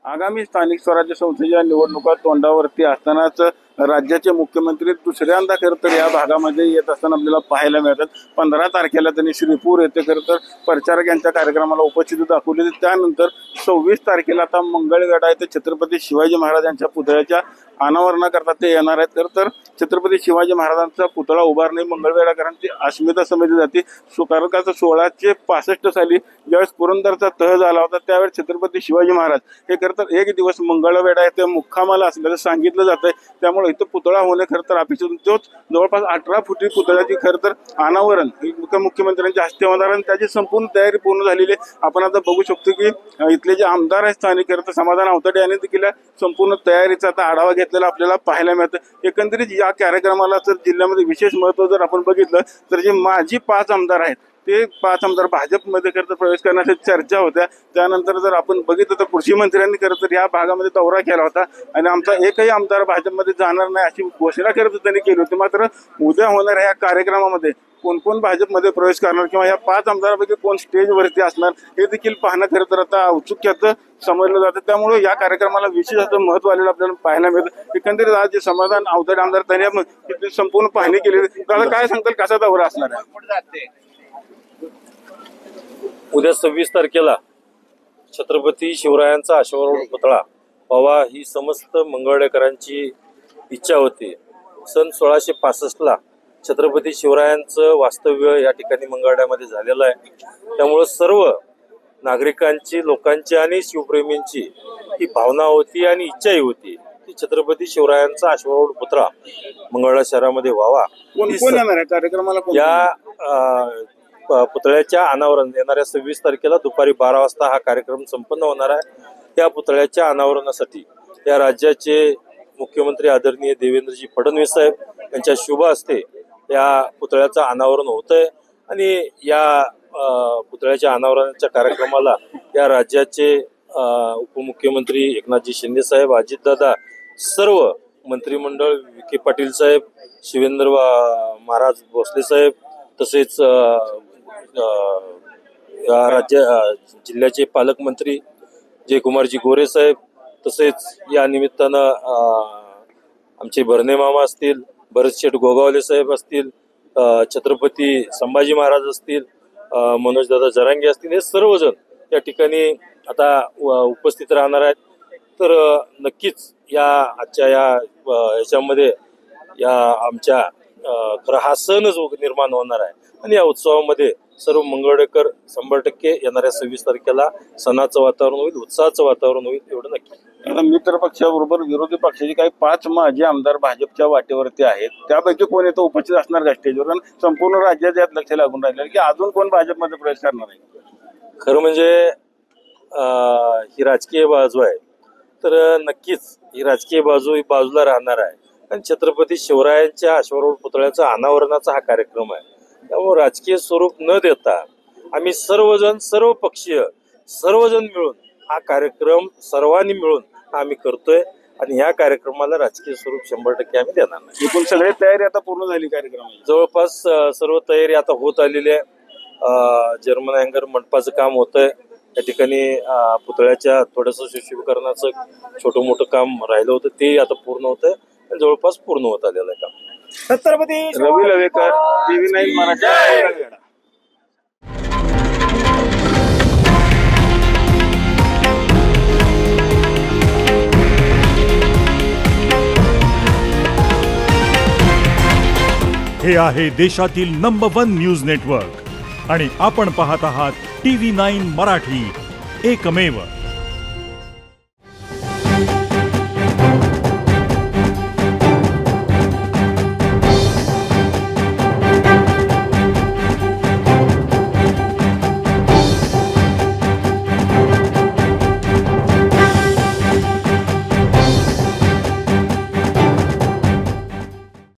आगामी स्थानिक स्वराज्य संस्थेच्या निवडणुका तोंडावरती असतानाच राज्याचे मुख्यमंत्री दुसऱ्यांदा खरं तर या भागामध्ये येत असताना आपल्याला पाहायला मिळतात। 15 तारखेला त्यांनी श्रीपूर येथे खरं तर प्रचारक यांच्या कार्यक्रमाला उपस्थिती दाखवली। त्यानंतर 26 तारखेला आता मंगळवेढा येथे छत्रपती शिवाजी महाराज यांच्या पुतळ्याच्या अनावरणाकरता ते येणार आहेत। तर छत्रपती शिवाजी महाराजांचा पुतळा उभारणे मंगळवेढाकरांची अस्मिता समजली जाते। कारण का 1665 साली ज्यावेळेस पुरंदरचा तह झाला होता त्यावेळेस छत्रपती शिवाजी महाराज हे खरं तर एक दिवस मंगळवेढा येथे मुक्कामाला असल्याचं सांगितलं जातंय। त्यामुळे इथं पुतळा होणे खरं तर अपेक्षित होतं। तोच जवळपास 18 फुटी पुतळ्याची खरं तर अनावरण मुख्यमंत्र्यांच्या हस्ते होणार आणि त्याची संपूर्ण तयारी पूर्ण झालेली आहे। आपण आता बघू शकतो की इथले जे आमदार आहेत स्थानिक खरं तर समाधान आवताडे यांनी देखील संपूर्ण तयारीचा आता आढावा घेतलेला आपल्याला पाहायला मिळतं। एकंदरीत या कार्यक्रमाला जर जिल्ह्यामध्ये विशेष महत्त्व जर आपण बघितलं तर जे माजी 5 आमदार आहेत ते 5 आमदार भाजपमध्ये खरं तर प्रवेश करण्याची चर्चा होत्या। त्यानंतर जर आपण बघितलं तर कृषी मंत्र्यांनी खरं तर या भागामध्ये दौरा केला होता आणि आमचा एकही आमदार भाजपमध्ये जाणार नाही अशी घोषणा खरं तर त्यांनी केली होती। मात्र उद्या होणाऱ्या या कार्यक्रमामध्ये कोण कोण भाजपमध्ये प्रवेश करणार किंवा या 5 आमदारांपैकी कोण स्टेजवरती असणार हे देखील पाहणं खरं तर आता औत्सुक्याचं समजलं जातं। त्यामुळे या कार्यक्रमाला विशेष असं महत्त्व आलेलं आपल्याला पाहायला मिळतं। एकंदरीत आज जे समाधान आवताडे आमदार त्यांनी संपूर्ण पाहणी केली। त्याला काय सांगताल कसा दौरा असणार आहे? उद्या 26 तारखेला छत्रपती शिवरायांचा अश्वारूढ पुतळा व्हावा ही समस्त मंगळवेढेकरांची इच्छा होती। सन 1665ला छत्रपती शिवरायांचं वास्तव्य या ठिकाणी मंगळवेढ्यामध्ये झालेलं आहे। त्यामुळे सर्व नागरिकांची, लोकांची आणि शिवप्रेमींची ही भावना होती आणि इच्छाही होती की छत्रपती शिवरायांचा अश्वारूढ पुतळा मंगळवेढा शहरामध्ये व्हावा। कार्यक्रमाला या पुतळ्याच्या अनावरण येणाऱ्या 26 तारखेला दुपारी 12 वाजता हा कार्यक्रम संपन्न होणार आहे। या पुतळ्याच्या अनावरणासाठी या राज्याचे मुख्यमंत्री आदरणीय देवेंद्रजी फडणवीस साहेब यांच्या शुभ हस्ते या पुतळ्याचं अनावरण होतंय आणि या पुतळ्याच्या अनावरणाच्या कार्यक्रमाला या राज्याचे उपमुख्यमंत्री एकनाथजी शिंदे साहेब, अजितदादा, सर्व मंत्रिमंडळ, विखे पाटील साहेब, शिवेंद्र महाराज भोसले साहेब, तसेच जिल्ह्याचे पालकमंत्री जयकुमारजी गोरे साहेब, तसेच या निमित्तानं आमचे भरणे मामा असतील, भरतशेठ गोगावले साहेब असतील, छत्रपती संभाजी महाराज असतील, मनोजदादा जरांगे असतील, हे सर्वजण या ठिकाणी आता उपस्थित राहणार आहेत। तर नक्कीच या आजच्या याच्यामध्ये या आमच्या खरं हा सणच निर्माण होणार आहे आणि या उत्सवामध्ये सर्व मंगळवेढेकर 100% येणाऱ्या 26 तारखेला सणाचं वातावरण होईल, उत्साहाचं वातावरण होईल, एवढं नक्की। आता मित्र पक्षाबरोबर विरोधी पक्षाचे काही 5 माजी आमदार भाजपच्या वाटेवरती आहेत, त्यापैकी कोण येतो उपस्थित असणार का स्टेजवर? कारण संपूर्ण राज्यात यात लक्ष लागून राहिलं की अजून कोण भाजपमध्ये प्रवेश करणार आहे? खरं म्हणजे ही राजकीय बाजू आहे, तर नक्कीच ही राजकीय बाजू ही बाजूला राहणार आहे आणि छत्रपती शिवरायांच्या अश्वारूढ पुतळ्याचा अनावरणाचा हा कार्यक्रम आहे। त्यामुळे राजकीय स्वरूप न देता आम्ही सर्वजण, सर्व पक्षीय, सर्वजण मिळून हा कार्यक्रम सर्वांनी मिळून आम्ही करतोय आणि या कार्यक्रमाला राजकीय स्वरूप 100% आम्ही देणार नाही। एकूण सगळी तयारी आता पूर्ण झाली कार्यक्रमाची? जवळपास सर्व तयारी आता होत आलेली आहे। जर्मन हँगर मंडपाचं काम होतंय, या ठिकाणी पुतळ्याच्या थोडंसं सुशोभीकरणाचं छोटं मोठं काम राहिलं होतं, ते आता पूर्ण होतंय आणि जवळपास पूर्ण होत आलेलं आहे काम। छत्रपती रवी लवेकर, TV9 मराठी। हे आहे देशातील नंबर 1 न्यूज नेटवर्क आणि आपण पाहत आहात TV9 मराठी, एकमेव।